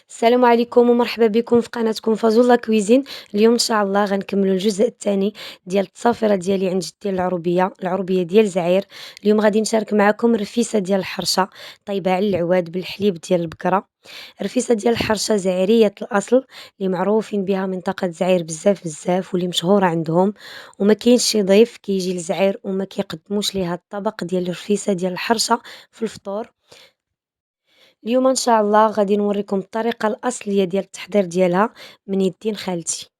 السلام عليكم ومرحبا بكم في قناتكم فازولا كويزين. اليوم ان شاء الله غنكملوا الجزء الثاني ديال التصافيره ديالي عند جدي العروبيه ديال زعير. اليوم غادي نشارك معكم رفيسه ديال الحرشه طيبه على العواد بالحليب ديال البقره. رفيسه ديال الحرشه زعيريه الاصل اللي معروفين بها منطقه زعير بزاف بزاف واللي مشهوره عندهم، وما كاينش شي ضيف كيجي لزعير وما كيقدموش ليه الطبق ديال الرفيسه ديال الحرشه في الفطور. اليوم إن شاء الله غادي نوريكم الطريقة الأصلية ديال التحضير ديالها من يدين خالتي.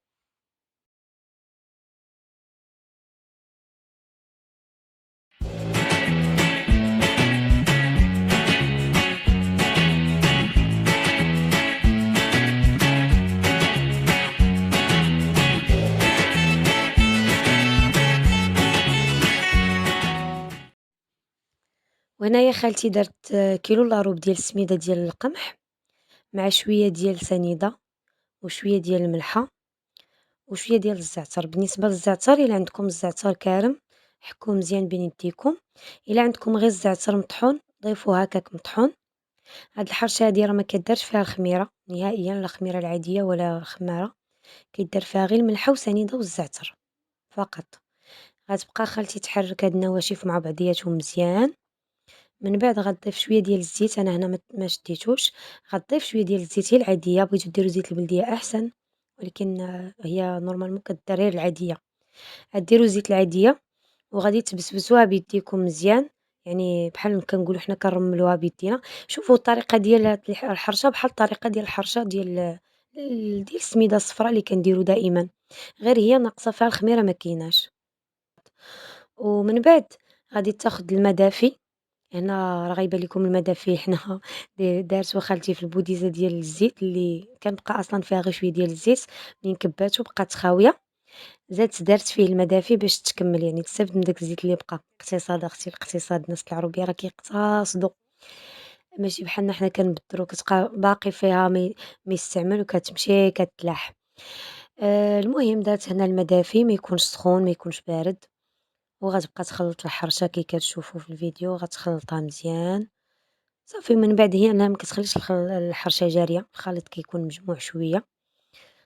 وهنايا خالتي دارت كيلو لاروب ديال السميدة ديال القمح مع شوية ديال سنيدة وشوية ديال الملحة وشوية ديال الزعتر. بالنسبة للزعتر إلا عندكم الزعتر كارم حكوه مزيان بين يديكم، إلا عندكم غير الزعتر مطحون ضيفوه هكاك مطحون. هاد الحرشة هادي راه مكدارش فيها الخميرة نهائيا، لا الخميرة العادية ولا خمارة، كيدار فيها غير الملحة وسنيدة والزعتر فقط. غتبقى خالتي تحرك هاد النواشف مع بعضياتهم مزيان، من بعد غتضيف شوية ديال الزيت. أنا هنا ما شديتوش، غتضيف شوية ديال الزيت هي العادية، بغيتو ديرو زيت البلدية أحسن، ولكن هي نورمالمون كدار غير العادية. غديرو زيت العادية وغادي تبسبسوها بيديكم مزيان، يعني بحال كنقولو حنا كنرملوها بيدينا. شوفوا الطريقة ديال هاد الحرشة بحال الطريقة ديال الحرشة ديال السميدة الصفرا اللي كنديرو دائما، غير هي ناقصة فيها الخميرة مكيناش. ومن بعد غادي تاخد الماء دافي. هنا راه غايبان لكم الماء دافي حنا دارتو خالتي في البوديزة ديال الزيت اللي كان بقى أصلًا فيها غير شوية ديال الزيت، منين كباتو بقات خاوية، دارت فيه الماء دافي باش تكمل، يعني تستافد من داك الزيت اللي بقى. اقتصاد أختي الاقتصاد، الناس العروبية راه كيقتصدوا، ماشي بحالنا حنا كنبدلو، كتبقى باقي فيها ما يستعمل وكتمشي كتلاح. المهم دارت هنا الماء دافي ما يكونش سخون ما يكونش بارد، وغتبقى تخلط الحرشة كي كتشوفوا في الفيديو، غتخلطها مزيان. صافي من بعد هي أنها ما كتخليش الحرشة جارية، الخليط كيكون مجموع شوية،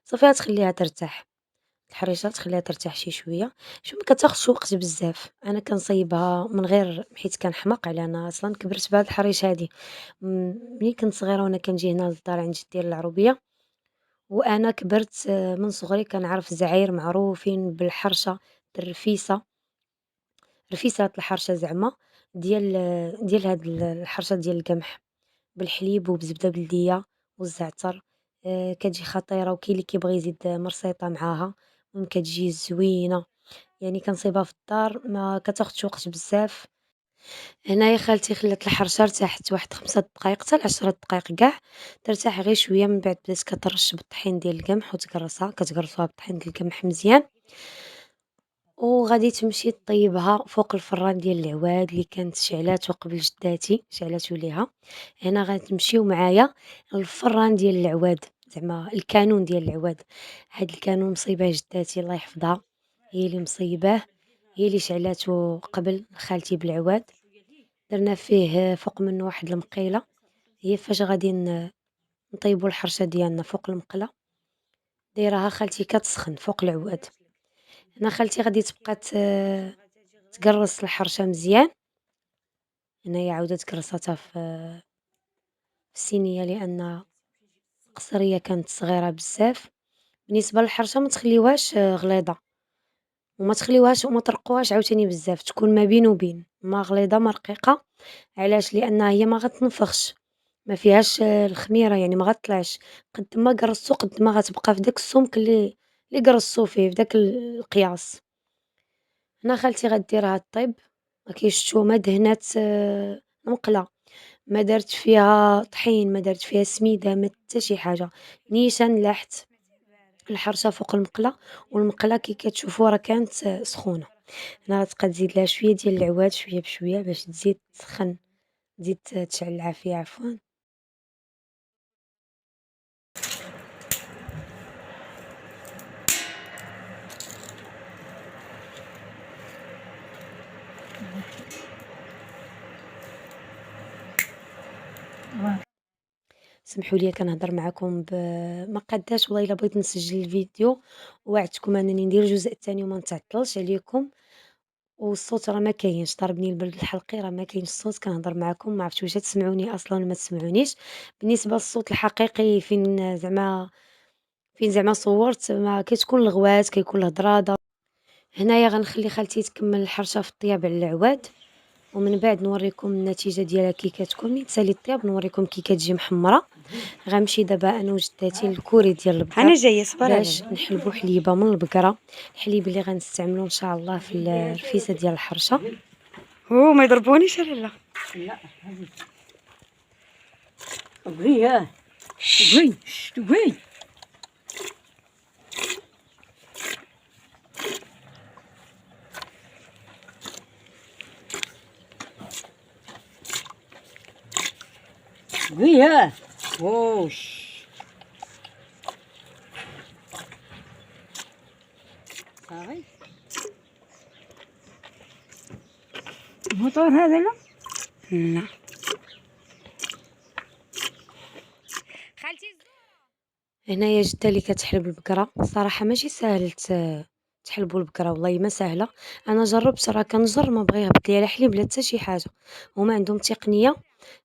صافي غتخليها ترتاح. الحريشة تخليها ترتاح شي شوية، شوف ما كتاخدش وقت بزاف. أنا كنصايبها من غير حيت كنحماق عليها، أنا أصلًا كبرت بهاد الحريشة هادي. ملي كنت صغيرة وأنا كنجي هنا للدار عند جدي العروبية، وأنا كبرت من صغري كنعرف الزعاير معروفين بالحرشة، الرفيسة، رفيسة الحرشة زعما ديال هاد الحرشة ديال القمح بالحليب وبزبدة بلدية والزعتر. كتجي خطيرة، وكاين اللي كيبغي يزيد مرسيطة معاها، المهم كتجي زوينة. يعني كنصايبها في الدار ما كتاخدش وقت بزاف. هنايا خالتي خلات الحرشة ارتاحت واحد 5 دقايق حتى ل10 دقايق كاع، ترتاح غير شوية. من بعد بدات كترش بالطحين ديال القمح وتقرصها، كتقرصوها بالطحين ديال القمح مزيان، وغادي تمشي طيبها فوق الفران ديال العواد اللي كانت شعلاتو قبل جداتي شعلاتو ليها. هنا غتمشيو معايا للفران ديال العواد، زعما الكانون ديال العواد. هاد الكانون مصيباه جداتي الله يحفظها، هي اللي مصيباه، هي اللي شعلاتو قبل خالتي بالعواد. درنا فيه فوق منه واحد المقيله، هي فاش غادي نطيبوا الحرشه ديالنا فوق المقله دايرها خالتي كتسخن فوق العواد. هنا خالتي غادي تبقى تقرص الحرشة مزيان. هنايا عاودة كرصاتها في الصينية لأن قصرية كانت صغيرة بزاف. بالنسبة للحرشة ما تخليوهاش غليظة، وما تخليوهاش وما ترقوهاش عاوتاني بزاف، تكون ما بين وبين، ما غليظة ما رقيقة. علاش؟ لأنها هي ما غتنفخش، ما فيهاش الخميرة، يعني ما غطلعش. قد ما قرصتو قد ما غتبقى في داك السمك اللي قرصتو فيه في داك القياس. هنا خالتي غديرها طيب، ما كاينش ما دهنات المقلة، ما درت فيها طحين، ما درت فيها سميدة، ما حتى شي حاجة، نيشان لاحت الحرشة فوق المقلة، والمقلة كي كتشوفوا راه كانت سخونة. هنا غتبقى تزيد لها شوية ديال العواد شوية بشوية باش تزيد تسخن، تزيد تشعل العافية عفوا. سمحوا لي كنهضر معاكم ما قاداش والله إلا بغيت نسجل الفيديو، ووعدتكم أنني ندير الجزء الثاني وما نتعطلش عليكم، والصوت راه ما كاينش، ضربني البرد الحلقي راه ما كاينش الصوت، كنهضر معاكم ما عرفتش واش تسمعوني أصلًا والّا ما تسمعونيش. بالنسبة للصوت الحقيقي فين زعما صوّرت ما كتكون الغوات، كيكون الهضرة هنايا غنخلي خالتي تكمّل الحرشة في الطياب على العواد، ومن بعد نوريكم النتيجة ديالها كي كتكون. من تسالي الطياب نوريكم كي كتجي محمرة. غنمشي دابا أنا وجداتي للكوري ديال البقرة أنا جاية صبر باش عليا. نحلبو حليبة من البقرة، الحليب اللي غنستعملو إن شاء الله في الرفيسة ديال الحرشة. هو ما يضربونيش لالا. لا بغي بغي بغي بغي واش صافي الموتور هذا لا لا هنايا جدة اللي كتحلب البقرة، صراحة ماشي ساهل تحلبوا البقرة والله ما ساهلة. أنا جربت راه كنجر ما بغا يهبط ليا لا حليب لا حتى شي حاجة. هما عندهم تقنية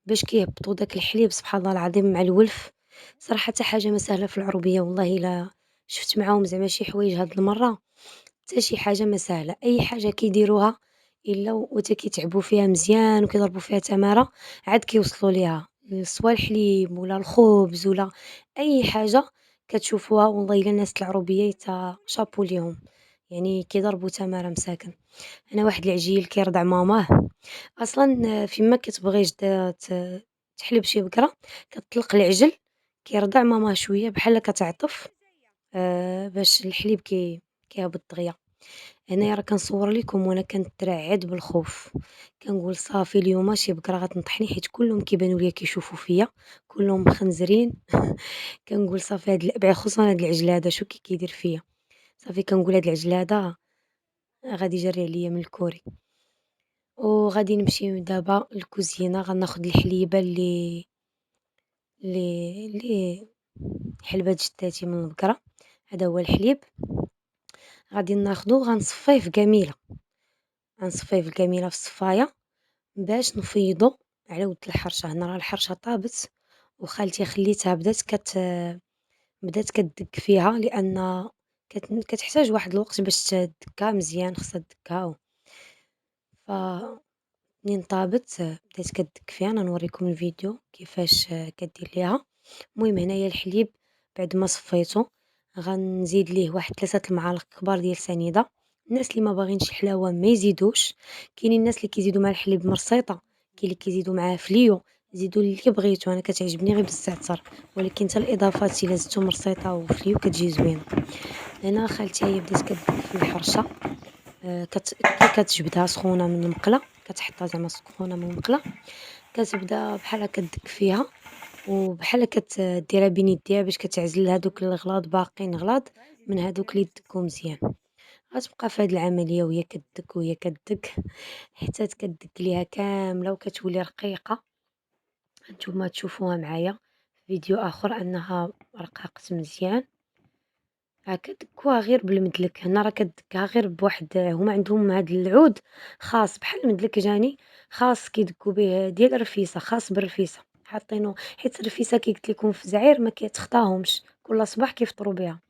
باش كيهبطوا داك الحليب سبحان الله العظيم مع الولف. صراحة حتى حاجة ما ساهلة في العروبية والله إلا شفت معاهم زعما شي حوايج هاد المرة، حتى شي حاجة ما ساهلة. أي حاجة كيديروها إلا وتا كيتعبوا فيها مزيان وكيضربوا فيها تمارة عاد كيوصلوا ليها، سوا الحليب ولا الخبز ولا أي حاجة كتشوفوها والله إلا الناس العروبية شابو ليهم، يعني كيضربوا تمارة مساكن. أنا واحد العجيل كيرضع ماماه أصلًا فين ما كتبغي جدة تحلب شي بكرة كتطلق العجل كيرضع ماماه شوية بحال كتعطف باش الحليب كيهبط دغيا. هنايا راه كنصور ليكم وأنا كنترعد بالخوف، كنقول صافي اليوم شي بكرة غتنطحني حيت كلهم كيبانوا ليا كيشوفوا فيا، كلهم مخنزرين. كنقول صافي هاد خصوصًا هاد العجل هذا شو كيدير فيا، صافي كنقول هاد العجل هذا غادي يجري عليا من الكوري. وغادي نمشيو دابا للكوزينة غناخد الحليبة اللي حلبات جداتي من البكرة، هذا هو الحليب غادي ناخدو غنصفيه في قميلة، غنصفيه في القميلة في الصفاية باش نفيضو على ود الحرشة. هنا راه الحرشة طابت وخالتي خليتها بدات كدك فيها لأن كتحتاج واحد الوقت باش تدكا مزيان، خصها تدكا ف منين طابت بدات كدك فيها. أنا نوريكم الفيديو كيفاش كدير ليها. المهم هنايا الحليب بعد ما صفيتو غنزيد ليه واحد 3 المعالق كبار ديال سنيدة. الناس اللي ما باغينش حلاوة ما يزيدوش، كاينين الناس اللي كيزيدوا مع الحليب مرصيطة، كاين اللي كيزيدوا معاه فليو، زيدوا اللي بغيتو. أنا كتعجبني غير بالزعتر، ولكن حتى الإضافات إلا زدتو مرصيطة وفليو كتجي زوينة. هنا خالتي هي بدات كدك في الحرشة كي كتجبدها سخونة من المقلة كتحطها زعما سخونة من المقلة كتبدا بحال كدك فيها وبحال كديرها بين يديها باش كتعزل هادوك الغلاض باقيين غلاض من هادوك اللي دكو مزيان. غتبقى في هاد العملية وهي كدك وهي كدك حتى تكدك ليها كاملة وكتولي رقيقة. هانتوما تشوفوها معايا في فيديو آخر أنها رقاقت مزيان. كدكوها غير بالمدلك، هنا راه كدكها غير بواحد هما عندهم هاد العود خاص بحال المدلك جاني خاص كيدكو به ديال الرفيسة، خاص بالرفيسة حاطينه حيت الرفيسة كي قلت لكم في الجزائر ما كيتخطاهمش كل صباح كيفطروا بها.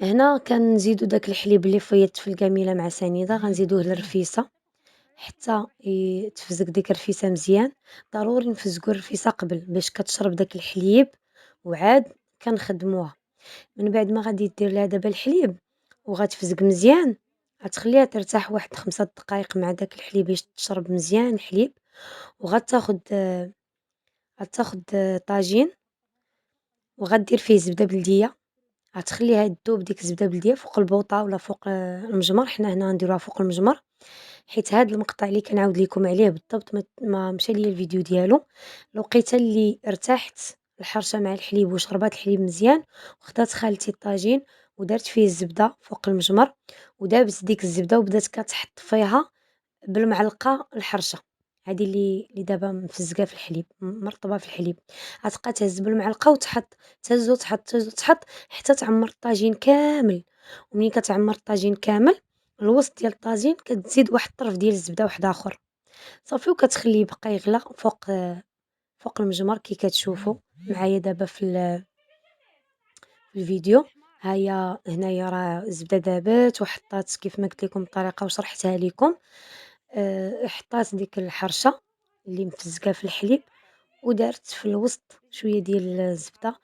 هنا كنزيدو داك الحليب اللي فيضت في القميلة مع سنيدة غنزيدوه للرفيسة حتى تفزك ديك الرفيسة مزيان. ضروري نفزكو الرفيسة قبل باش كتشرب داك الحليب وعاد كنخدموها. من بعد ما غادي دير ليها دابا الحليب وغتفزق مزيان غتخليها ترتاح واحد 5 دقايق مع داك الحليب باش تشرب مزيان الحليب. وغتاخد غتاخد طاجين وغدير فيه زبدة بلدية، غتخليها تذوب ديك الزبدة البلدية فوق البوطة ولا فوق المجمر. حنا هنا نديروها فوق المجمر حيت هاد المقطع اللي كنعاود ليكم عليه بالضبط ما مشى ليا الفيديو ديالو. الوقيته اللي ارتاحت الحرشة مع الحليب وشربات الحليب مزيان وخدات خالتي الطاجين ودارت فيه الزبدة فوق المجمر ودابت ديك الزبدة وبدات كتحط فيها بالمعلقة الحرشة. هادي اللي دابا مفزقة في الحليب، مرطبة في الحليب، غتبقى تهز بالمعلقة وتحط، تهز وتحط، تهز وتحط حتى تعمّر الطاجين كامل، ومنين كتعمّر الطاجين كامل، الوسط ديال الطاجين كتزيد واحد الطرف ديال الزبدة واحداخر، صافي وكتخليه يبقى يغلى فوق المجمر كي كتشوفوا معايا دابا في الفيديو. ها هي هنايا راه الزبدة دابت وحطات كيف ما قلت لكم الطريقة وشرحتها لكم، حطات ديك الحرشة اللي مفزقة في الحليب ودارت في الوسط شوية ديال الزبدة،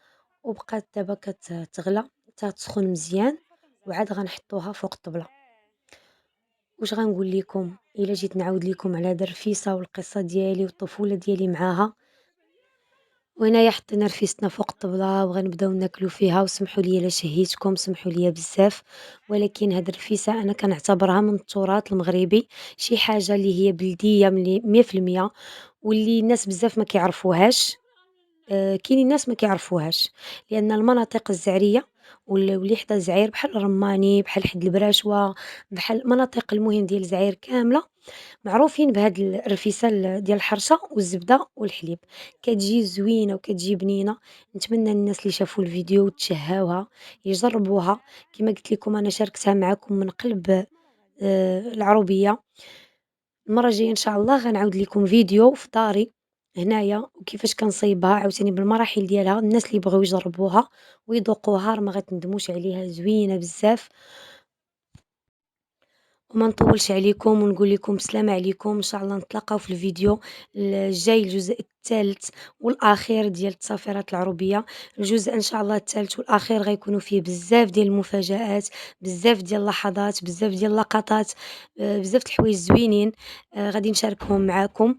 وبقات دابا كتغلى حتى تسخن مزيان، وعاد غنحطوها فوق الطبلة. واش غنقول لكم إلا جيت نعاود لكم على هاد الرفيسة والقصة ديالي والطفولة ديالي معاها، وهنايا حطينا رفيستنا فوق الطبلة وغنبداو ناكلو فيها، وسمحوا لي إلا شهيتكم، سمحوا لي بزاف، ولكن هاد الرفيسة أنا كنعتبرها من التراث المغربي، شي حاجة اللي هي بلدية 100% واللي الناس بزاف ما كيعرفوهاش. كاينين ناس ما كيعرفوهاش، لأن المناطق الزعرية واللي حدا الزعير بحال الرماني، بحال حد البراشوة، بحال المناطق المهم ديال الجزائر كاملة معروفين بهاد الرفيسة ديال الحرشة والزبدة والحليب، كتجي زوينة وكتجي بنينة. نتمنى الناس اللي شافوا الفيديو وتشهاوها يجربوها، كما قلت لكم أنا شاركتها معاكم من قلب العروبية. المرة الجاية إن شاء الله غنعاود لكم فيديو في داري هنايا وكيفاش كنصايبها عاوتاني بالمراحل ديالها، الناس اللي بغاو يجربوها ويذوقوها راه ما غتندموش عليها، زوينة بزاف. وما نطولش عليكم ونقول لكم السلام عليكم، إن شاء الله نتلاقاو في الفيديو الجاي، الجزء الثالث والأخير ديال التصافيرات العروبية. الجزء إن شاء الله الثالث والأخير غيكونوا فيه بزاف ديال المفاجآت، بزاف ديال اللحظات، بزاف ديال اللقطات، بزاف د الحوايج زوينين غادي نشاركهم معاكم.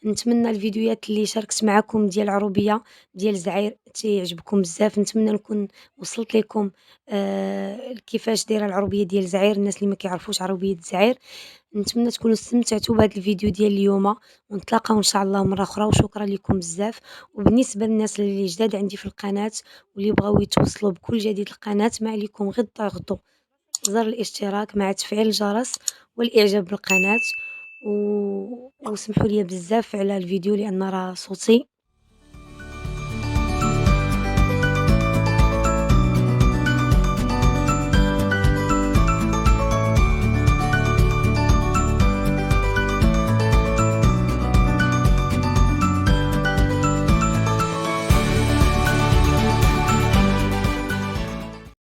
نتمنى الفيديوهات اللي شاركت معاكم ديال العروبية ديال الجزائر تيعجبكم بزاف، نتمنى نكون وصلت لكم كيفاش دايرة العروبية ديال الجزائر، الناس اللي ما كيعرفوش عروبية الجزائر. نتمنى تكونوا استمتعتوا بهذا الفيديو ديال اليوم، ونتلاقاو إن شاء الله مرة أخرى، وشكرا لكم بزاف. وبالنسبة للناس اللي جداد عندي في القناة واللي بغاو يتوصلوا بكل جديد القناة، ما عليكم غير تضغطوا زر الاشتراك مع تفعيل الجرس والإعجاب بالقناة، وسمحوا لي بزاف على الفيديو لأن راه صوتي